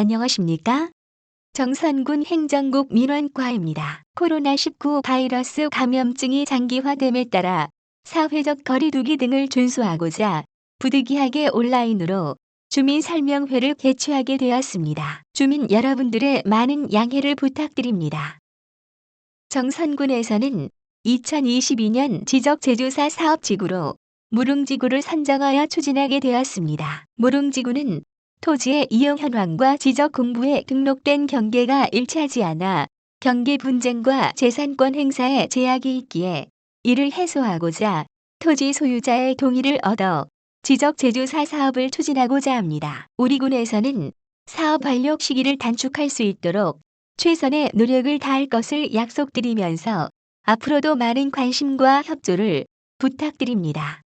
안녕하십니까? 정선군 행정국 민원과입니다. 코로나19 바이러스 감염증이 장기화됨에 따라 사회적 거리두기 등을 준수하고자 부득이하게 온라인으로 주민 설명회를 개최하게 되었습니다. 주민 여러분들의 많은 양해를 부탁드립니다. 정선군에서는 2022년 지적제조사 사업지구로 무릉지구를 선정하여 추진하게 되었습니다. 무릉지구는 토지의 이용 현황과 지적 공부에 등록된 경계가 일치하지 않아 경계 분쟁과 재산권 행사에 제약이 있기에 이를 해소하고자 토지 소유자의 동의를 얻어 지적 제조사 사업을 추진하고자 합니다. 우리 군에서는 사업 완료 시기를 단축할 수 있도록 최선의 노력을 다할 것을 약속드리면서 앞으로도 많은 관심과 협조를 부탁드립니다.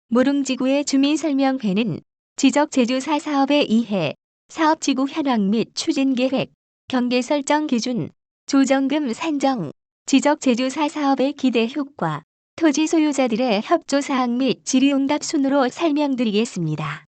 무릉지구의 주민설명회는 지적제조사 사업의 이해, 사업지구 현황 및 추진계획, 경계 설정 기준, 조정금 산정, 지적제조사 사업의 기대 효과, 토지 소유자들의 협조사항 및 질의응답 순으로 설명드리겠습니다.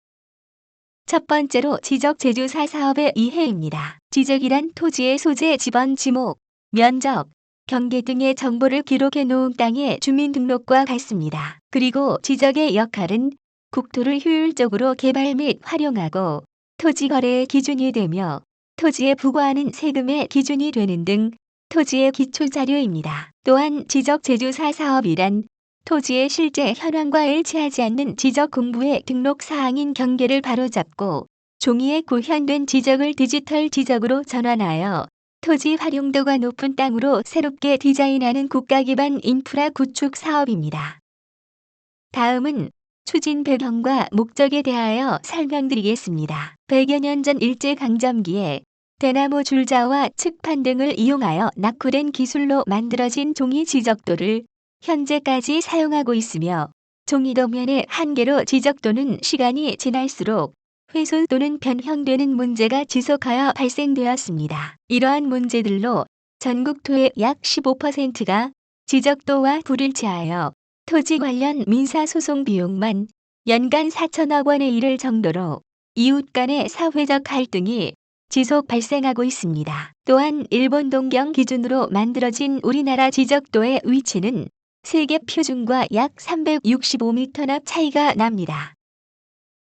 첫 번째로 지적제조사 사업의 이해입니다. 지적이란 토지의 소재 지번 지목, 면적, 경계 등의 정보를 기록해 놓은 땅의 주민등록과 같습니다. 그리고 지적의 역할은 국토를 효율적으로 개발 및 활용하고 토지 거래의 기준이 되며 토지에 부과하는 세금의 기준이 되는 등 토지의 기초 자료입니다. 또한 지적 제조사 사업이란 토지의 실제 현황과 일치하지 않는 지적 공부의 등록 사항인 경계를 바로잡고 종이에 구현된 지적을 디지털 지적으로 전환하여 토지 활용도가 높은 땅으로 새롭게 디자인하는 국가 기반 인프라 구축 사업입니다. 다음은 추진 배경과 목적에 대하여 설명드리겠습니다. 100여 년 전 일제강점기에 대나무 줄자와 측판 등을 이용하여 낙후된 기술로 만들어진 종이 지적도를 현재까지 사용하고 있으며 종이도면의 한계로 지적도는 시간이 지날수록 훼손 또는 변형되는 문제가 지속하여 발생되었습니다. 이러한 문제들로 전국 토의 약 15%가 지적도와 불일치하여 토지 관련 민사소송 비용만 연간 4천억 원에 이를 정도로 이웃 간의 사회적 갈등이 지속 발생하고 있습니다. 또한 일본 동경 기준으로 만들어진 우리나라 지적도의 위치는 세계 표준과 약 365m 납 차이가 납니다.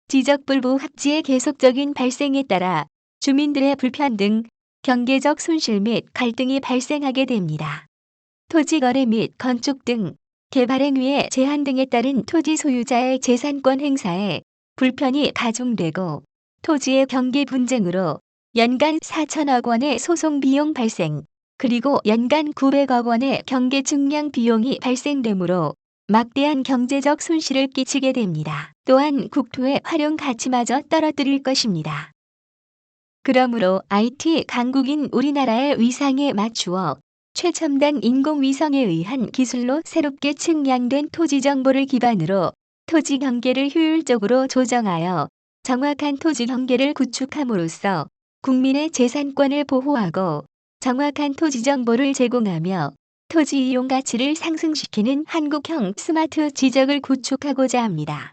지적불부 합지의 계속적인 발생에 따라 주민들의 불편 등 경계적 손실 및 갈등이 발생하게 됩니다. 토지 거래 및 건축 등 개발 행위의 제한 등에 따른 토지 소유자의 재산권 행사에 불편이 가중되고 토지의 경계 분쟁으로 연간 4천억 원의 소송 비용 발생, 그리고 연간 900억 원의 경계 측량 비용이 발생되므로 막대한 경제적 손실을 끼치게 됩니다. 또한 국토의 활용 가치마저 떨어뜨릴 것입니다. 그러므로 IT 강국인 우리나라의 위상에 맞추어 최첨단 인공위성에 의한 기술로 새롭게 측량된 토지 정보를 기반으로 토지 경계를 효율적으로 조정하여 정확한 토지 경계를 구축함으로써 국민의 재산권을 보호하고 정확한 토지 정보를 제공하며 토지 이용 가치를 상승시키는 한국형 스마트 지적을 구축하고자 합니다.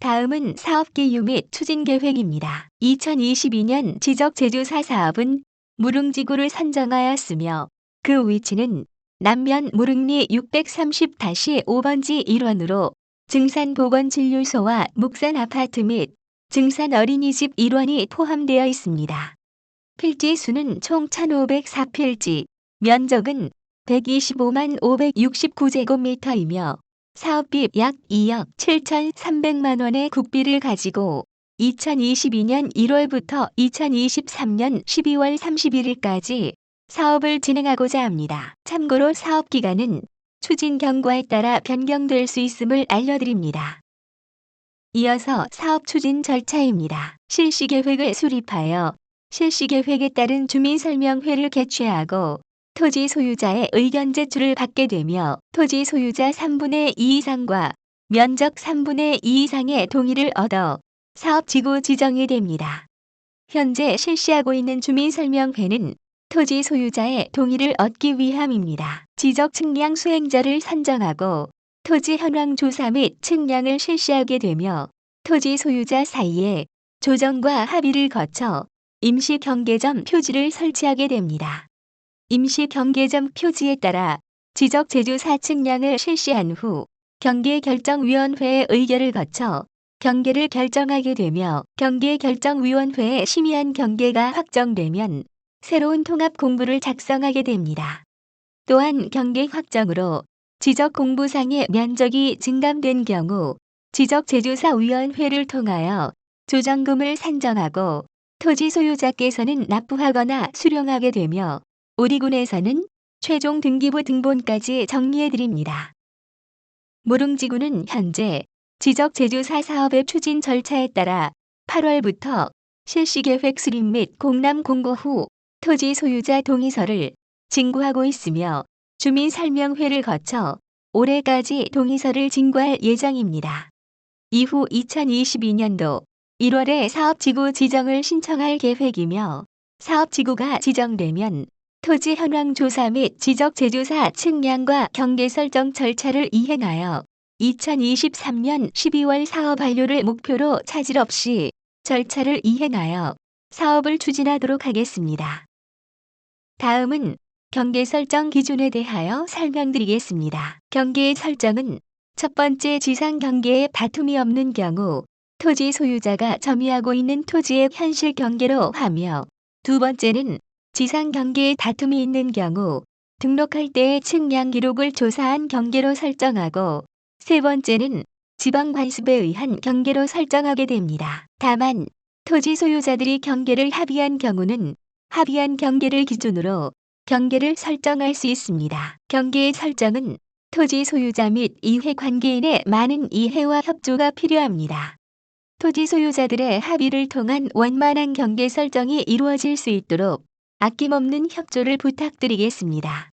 다음은 사업 기유 및 추진 계획입니다. 2022년 지적 제조사 사업은 무릉지구를 선정하였으며 그 위치는 남면 무릉리 630-5번지 1원으로 증산보건진료소와 묵산 아파트 및 증산 어린이집 1원이 포함되어 있습니다. 필지 수는 총 1,504필지, 면적은 125만 569제곱미터이며 사업비 약 2억 7,300만 원의 국비를 가지고 2022년 1월부터 2023년 12월 31일까지 사업을 진행하고자 합니다. 참고로 사업 기간은 추진 경과에 따라 변경될 수 있음을 알려드립니다. 이어서 사업 추진 절차입니다. 실시계획을 수립하여 실시계획에 따른 주민설명회를 개최하고 토지 소유자의 의견 제출을 받게 되며 토지 소유자 3분의 2 이상과 면적 3분의 2 이상의 동의를 얻어 사업지구 지정이 됩니다. 현재 실시하고 있는 주민설명회는 토지 소유자의 동의를 얻기 위함입니다. 지적 측량 수행자를 선정하고 토지 현황 조사 및 측량을 실시하게 되며 토지 소유자 사이에 조정과 합의를 거쳐 임시경계점 표지를 설치하게 됩니다. 임시경계점 표지에 따라 지적제조사 측량을 실시한 후 경계결정위원회의 의결을 거쳐 경계를 결정하게 되며 경계결정위원회의 심의한 경계가 확정되면 새로운 통합공부를 작성하게 됩니다. 또한 경계 확정으로 지적공부상의 면적이 증감된 경우 지적제조사위원회를 통하여 조정금을 산정하고 토지 소유자께서는 납부하거나 수령하게 되며 오리군에서는 최종 등기부 등본까지 정리해드립니다. 무릉지구는 현재 지적제조사 사업의 추진 절차에 따라 8월부터 실시계획 수립 및 공람 공고 후 토지 소유자 동의서를 진구하고 있으며 주민설명회를 거쳐 올해까지 동의서를 진구할 예정입니다. 이후 2022년도 1월에 사업지구 지정을 신청할 계획이며 사업지구가 지정되면 토지 현황 조사 및 지적제조사 측량과 경계 설정 절차를 이행하여 2023년 12월 사업 완료를 목표로 차질 없이 절차를 이행하여 사업을 추진하도록 하겠습니다. 다음은 경계 설정 기준에 대하여 설명드리겠습니다. 경계 설정은 첫 번째 지상 경계에 다툼이 없는 경우 토지 소유자가 점유하고 있는 토지의 현실 경계로 하며 두 번째는 지상 경계에 다툼이 있는 경우 등록할 때의 측량 기록을 조사한 경계로 설정하고 세 번째는 지방관습에 의한 경계로 설정하게 됩니다. 다만 토지 소유자들이 경계를 합의한 경우는 합의한 경계를 기준으로 경계를 설정할 수 있습니다. 경계의 설정은 토지 소유자 및 이해관계인의 많은 이해와 협조가 필요합니다. 토지 소유자들의 합의를 통한 원만한 경계 설정이 이루어질 수 있도록 아낌없는 협조를 부탁드리겠습니다.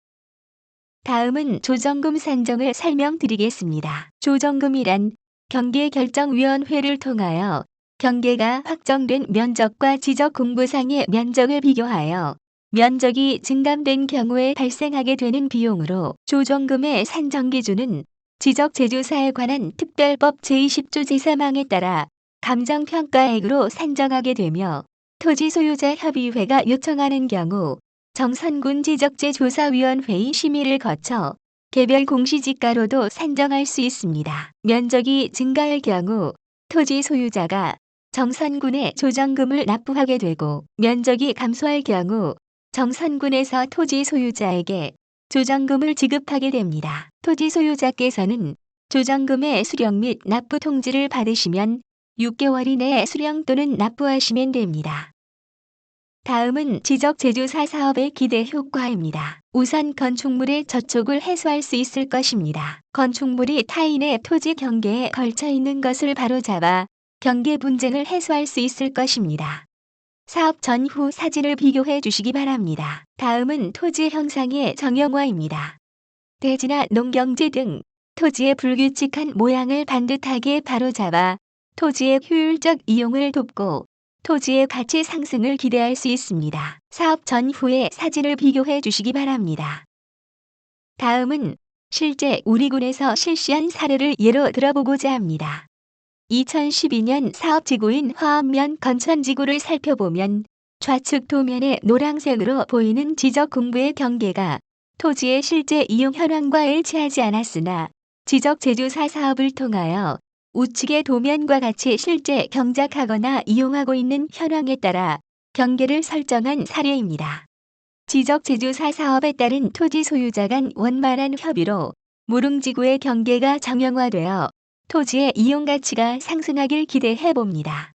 다음은 조정금 산정을 설명드리겠습니다. 조정금이란 경계결정위원회를 통하여 경계가 확정된 면적과 지적공부상의 면적을 비교하여 면적이 증감된 경우에 발생하게 되는 비용으로 조정금의 산정 기준은 지적제조사에 관한 특별법 제20조 제3항에 따라 감정평가액으로 산정하게 되며 토지 소유자 협의회가 요청하는 경우 정선군 지적제조사위원회의 심의를 거쳐 개별 공시지가로도 산정할 수 있습니다. 면적이 증가할 경우 토지 소유자가 정선군에 조정금을 납부하게 되고 면적이 감소할 경우 정선군에서 토지 소유자에게 조정금을 지급하게 됩니다. 토지 소유자께서는 조정금의 수령 및 납부 통지를 받으시면 6개월 이내에 수령 또는 납부하시면 됩니다. 다음은 지적제조사 사업의 기대 효과입니다. 우선 건축물의 저촉을 해소할 수 있을 것입니다. 건축물이 타인의 토지 경계에 걸쳐 있는 것을 바로잡아 경계 분쟁을 해소할 수 있을 것입니다. 사업 전후 사진을 비교해 주시기 바랍니다. 다음은 토지 형상의 정형화입니다. 대지나 농경지 등 토지의 불규칙한 모양을 반듯하게 바로잡아 토지의 효율적 이용을 돕고 토지의 가치 상승을 기대할 수 있습니다. 사업 전후의 사진을 비교해 주시기 바랍니다. 다음은 실제 우리군에서 실시한 사례를 예로 들어보고자 합니다. 2012년 사업지구인 화암면 건천지구를 살펴보면 좌측 도면에 노란색으로 보이는 지적공부의 경계가 토지의 실제 이용 현황과 일치하지 않았으나 지적제조사 사업을 통하여 우측의 도면과 같이 실제 경작하거나 이용하고 있는 현황에 따라 경계를 설정한 사례입니다. 지적제조사 사업에 따른 토지 소유자 간 원만한 협의로 무릉지구의 경계가 정형화되어 토지의 이용 가치가 상승하길 기대해 봅니다.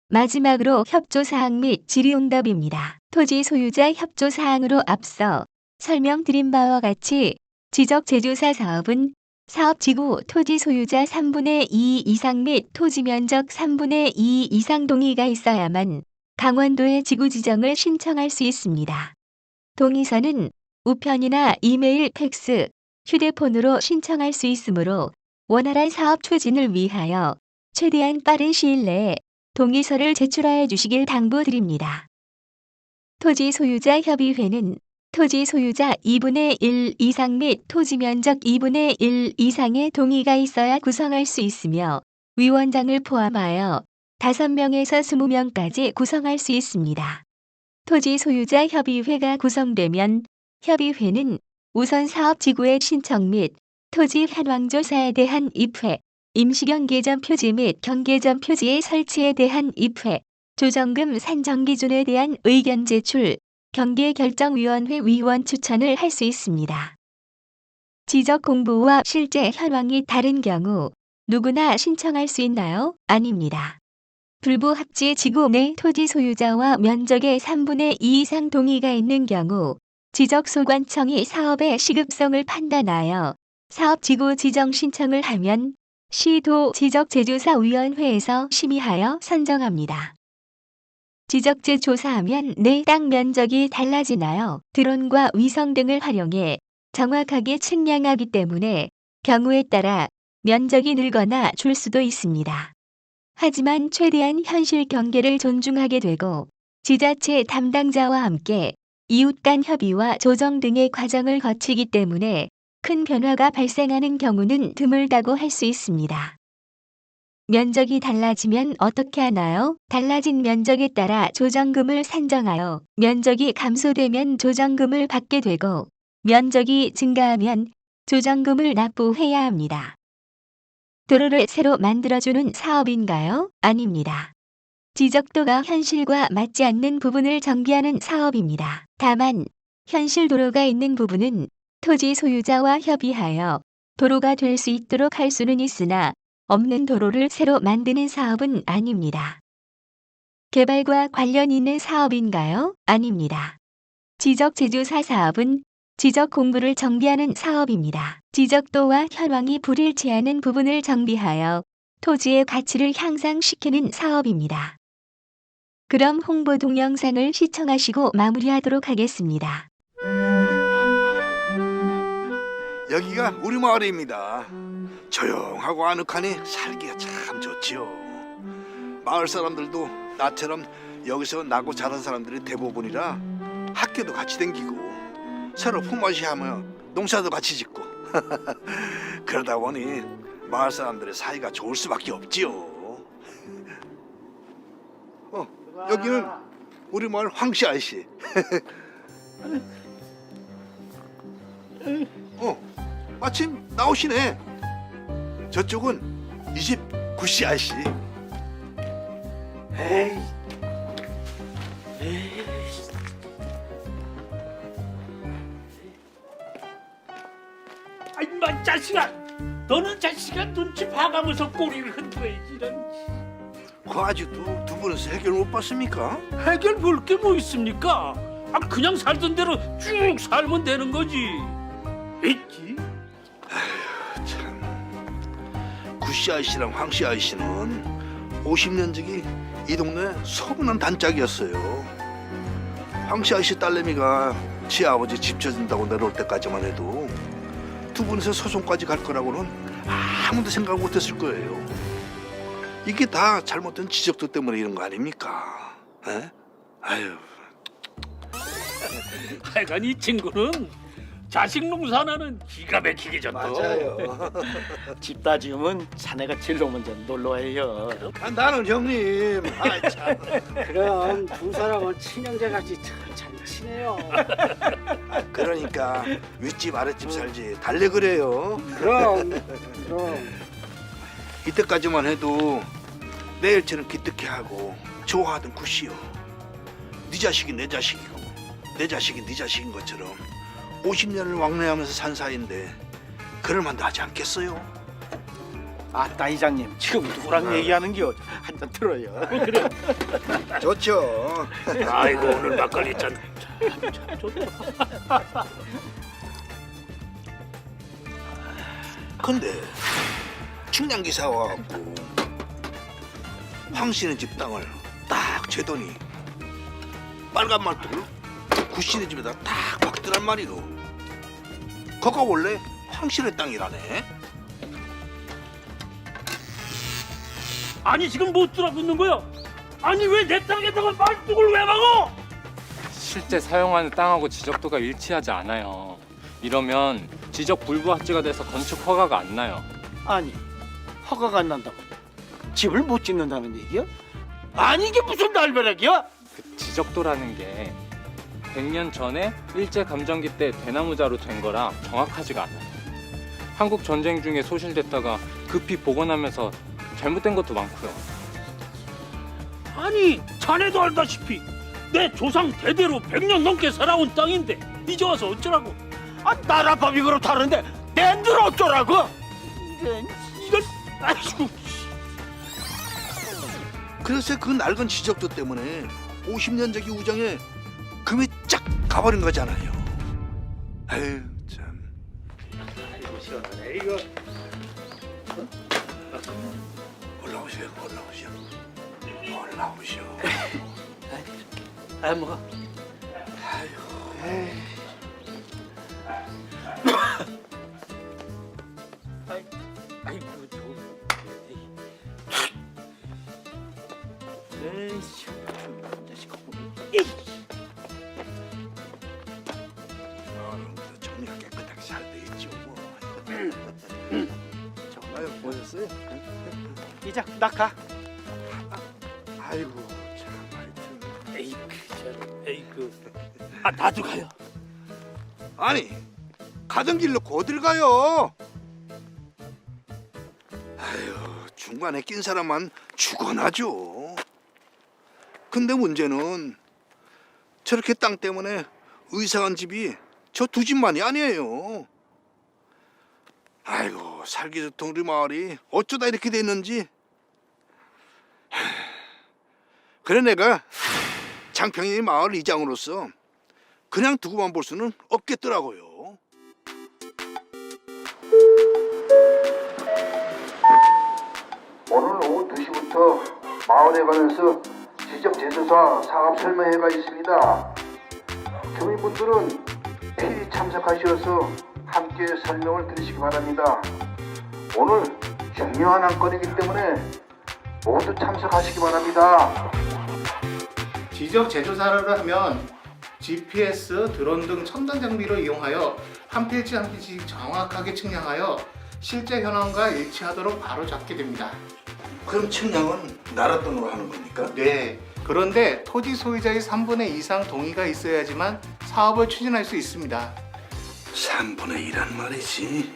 마지막으로 협조사항 및 질의응답입니다. 토지 소유자 협조사항으로 앞서 설명드린 바와 같이 지적제조사 사업은 사업지구 토지 소유자 3분의 2 이상 및 토지 면적 3분의 2 이상 동의가 있어야만 강원도의 지구 지정을 신청할 수 있습니다. 동의서는 우편이나 이메일, 팩스, 휴대폰으로 신청할 수 있으므로 원활한 사업 추진을 위하여 최대한 빠른 시일 내에 동의서를 제출하여 주시길 당부드립니다. 토지 소유자 협의회는 토지 소유자 2분의 1 이상 및 토지 면적 2분의 1 이상의 동의가 있어야 구성할 수 있으며 위원장을 포함하여 5명에서 20명까지 구성할 수 있습니다. 토지 소유자 협의회가 구성되면 협의회는 우선 사업지구의 신청 및 토지 현황 조사에 대한 입회, 임시경계점 표지 및 경계점 표지의 설치에 대한 입회, 조정금 산정 기준에 대한 의견 제출, 경계결정위원회 위원 추천을 할 수 있습니다. 지적 공부와 실제 현황이 다른 경우 누구나 신청할 수 있나요? 아닙니다. 불부합지 지구 내 토지 소유자와 면적의 3분의 2 이상 동의가 있는 경우 지적소관청이 사업의 시급성을 판단하여 사업지구 지정 신청을 하면 시도 지적재조사위원회에서 심의하여 선정합니다. 지적재 조사하면 내 땅 면적이 달라지나요? 드론과 위성 등을 활용해 정확하게 측량하기 때문에 경우에 따라 면적이 늘거나 줄 수도 있습니다. 하지만 최대한 현실 경계를 존중하게 되고 지자체 담당자와 함께 이웃 간 협의와 조정 등의 과정을 거치기 때문에 큰 변화가 발생하는 경우는 드물다고 할 수 있습니다. 면적이 달라지면 어떻게 하나요? 달라진 면적에 따라 조정금을 산정하여 면적이 감소되면 조정금을 받게 되고 면적이 증가하면 조정금을 납부해야 합니다. 도로를 새로 만들어주는 사업인가요? 아닙니다. 지적도가 현실과 맞지 않는 부분을 정비하는 사업입니다. 다만 현실 도로가 있는 부분은 토지 소유자와 협의하여 도로가 될 수 있도록 할 수는 있으나 없는 도로를 새로 만드는 사업은 아닙니다. 개발과 관련 있는 사업인가요? 아닙니다. 지적재조사 사업은 지적 공부를 정비하는 사업입니다. 지적도와 현황이 불일치하는 부분을 정비하여 토지의 가치를 향상시키는 사업입니다. 그럼 홍보 동영상을 시청하시고 마무리하도록 하겠습니다. 여기가 우리 마을입니다. 조용하고 아늑하니 살기가 참 좋지요. 마을 사람들도 나처럼 여기서 나고 자란 사람들이 대부분이라 학교도 같이 다니고 서로 품앗이하며 농사도 같이 짓고 그러다 보니 마을 사람들의 사이가 좋을 수밖에 없지요. 여기는 우리 마을 황씨 아저씨. 마침 나오시네. 저쪽은 이 집 구씨 아저씨. 에이. 아이마 자식아, 너는 자식아 눈치 봐가면서 꼬리를 흔들어야지. 이런. 그 아직도 두 분에서 해결 못 봤습니까? 해결 볼 게 뭐 있습니까? 그냥 살던 대로 쭉 살면 되는 거지. 있지. 구씨 아저씨랑 황씨 아저씨는 50년 전기 이 동네 소문난 단짝이었어요. 황씨 아저씨 딸내미가 지 아버지 집 쳐준다고 내려올 때까지만 해도 두 분이서 소송까지 갈 거라고는 아무도 생각 못했을 거예요. 이게 다 잘못된 지적도 때문에 이런 거 아닙니까? 에? 아유. 하여간 이 친구는 자식 농사나는 기가 막히게 졌다. 맞아요. 집 따지면 자네가 제일 먼저 놀러 와요. 나는 형님. 아이 참. 그럼 두 사람은 친형제같이 참 잘 친해요. 그러니까 윗집 아랫집 살지 달래 그래요. 그럼 이때까지만 해도 내 일체는 기특해 하고 좋아하던 구씨요. 네 자식이 내 자식이고 내 자식이 네 자식인 것처럼 50년을 왕래하면서 산 사이인데 그럴만도 하지 않겠어요? 아따 이장님 지금 누구랑 얘기하는겨? 한잔 들어요. 그래. 좋죠. 아이고 오늘 막걸리 짠. 참 좋다. 근데 측량기사 와갖고 황 씨네 집 땅을 딱 재더니 빨간 말뚝을 구씨네 집에다 딱 박더란 말이오. 거가 원래 황 씨네 땅이라네. 아니 지금 못 들어붙는 거야? 아니 왜 내 땅에다가 말뚝을 왜 박어? 실제 사용하는 땅하고 지적도가 일치하지 않아요. 이러면 지적 불부합지가 돼서 건축 허가가 안 나요. 아니 허가가 안 난다고 집을 못 짓는다는 얘기야? 아니 이게 무슨 날벼락이야? 그 지적도라는 게 100년 전에 일제 감정기 때 대나무자로 된 거라 정확하지가 않아요. 한국 전쟁 중에 소실됐다가 급히 복원하면서 잘못된 것도 많고요. 아니 자네도 알다시피 내 조상 대대로 100년 넘게 살아온 땅인데 이제 와서 어쩌라고? 아 나라 법이 그렇다는데 낸들 어쩌라고? 이건 아이고. 그래서 그 낡은 지적도 때문에 50년 전기 우정에 금이 쫙 가버린 거잖아요. 아유 참. 아이고 시원하네 이거. 올라오세요. 아 뭐. 아이고 에이씨, 자식. 정리가 깨끗하게 잘 돼 있죠. 뭐. 아유 보셨어요? 이자 나가. 아이고 참 하여튼. 에이그 아 나도 가요. 아니 가던 길 놓고 어딜 가요? 아유 중간에 낀 사람만 죽어나죠. 근데 문제는 저렇게 땅 때문에 의사간 집이 저 두 집만이 아니에요. 아이고 살기 좋던 우리 마을이 어쩌다 이렇게 됐는지. 그래 내가 장평이 마을 이장으로서 그냥 두고만 볼 수는 없겠더라고요. 오늘 오후 2시부터 마을에 관해서 지적재조사 사업 설명회가 있습니다. 교민분들은 필히 참석하셔서 함께 설명을 들으시기 바랍니다. 오늘 중요한 안건이기 때문에 모두 참석하시기 바랍니다. 지적 제조사를 하면 GPS, 드론 등 첨단 장비를 이용하여 한 필지 한 필지 정확하게 측량하여 실제 현황과 일치하도록 바로 잡게 됩니다. 그럼 측량은 나라 돈으로 하는 겁니까? 네. 그런데 토지 소유자의 3분의 2 이상 동의가 있어야지만 사업을 추진할 수 있습니다. 3분의 1란 말이지.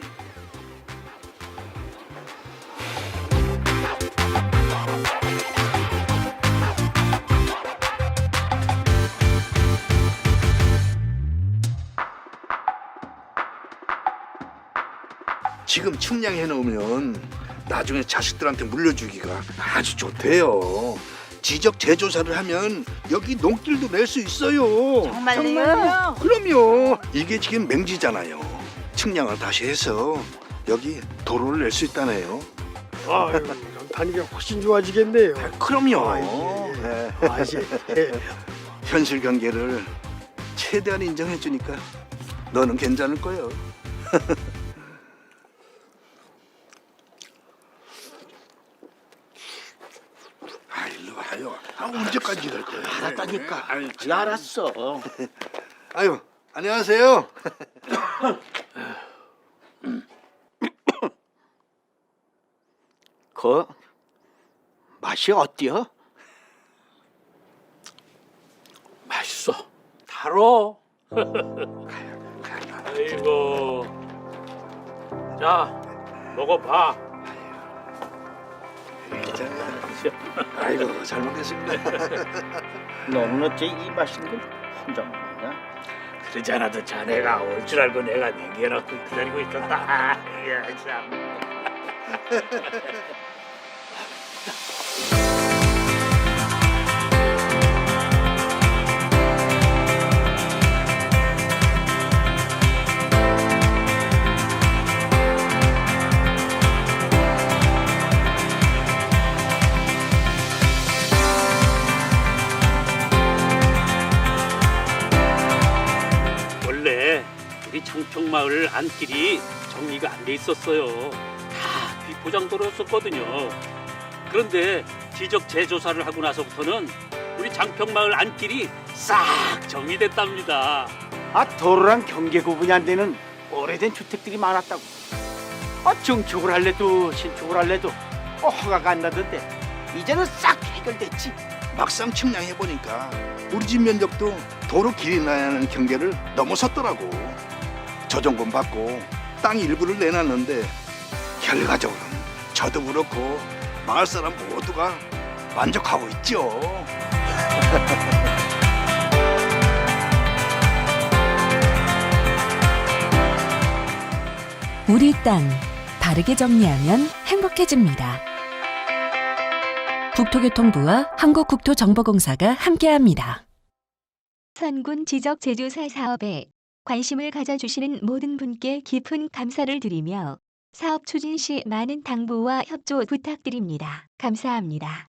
지금 측량해 놓으면 나중에 자식들한테 물려주기가 아주 좋대요. 지적 재조사를 하면 여기 농길도 낼 수 있어요. 정말요? 그럼요. 이게 지금 맹지잖아요. 측량을 다시 해서 여기 도로를 낼 수 있다네요. 아유 다니기가 훨씬 좋아지겠네요. 그럼요. 아이고, 네. 아시. 현실 경계를 최대한 인정해 주니까 너는 괜찮을 거예요. 아 일로 와요. 아 언제까지 이럴 거예요? 알았다니까. 알았어. 아유 안녕하세요. 그 맛이 어때요? 맛있어. 달어. 아이고. 자, 먹어봐. 아이고 잘 먹겠습니다. 너는 어째 이 맛있는 걸 혼자 먹냐? 그러잖아도 자네가 올 줄 알고 내가 남겨놓고 기다리고 있었다. 야, 참. 원래 우리 장평마을 안길이 정리가 안 돼 있었어요. 다 비포장도로였었거든요. 그런데 지적 재조사를 하고 나서부터는 우리 장평마을 안길이 싹 정리됐답니다. 아 도로랑 경계 구분이 안 되는 오래된 주택들이 많았다고. 아 증축을 할래도 신축을 할래도 허가가 안 나던데 이제는 싹 해결됐지. 막상 측량해 보니까 우리 집 면적도 도로 길이 나는 경계를 넘어섰더라고. 저정권 받고 땅 일부를 내놨는데 결과적으로는 저도 그렇고 마을 사람 모두가 만족하고 있죠. 우리 땅 바르게 정리하면 행복해집니다. 국토교통부와 한국국토정보공사가 함께합니다. 선군 지적 제조사 사업에 관심을 가져주시는 모든 분께 깊은 감사를 드리며 사업 추진 시 많은 당부와 협조 부탁드립니다. 감사합니다.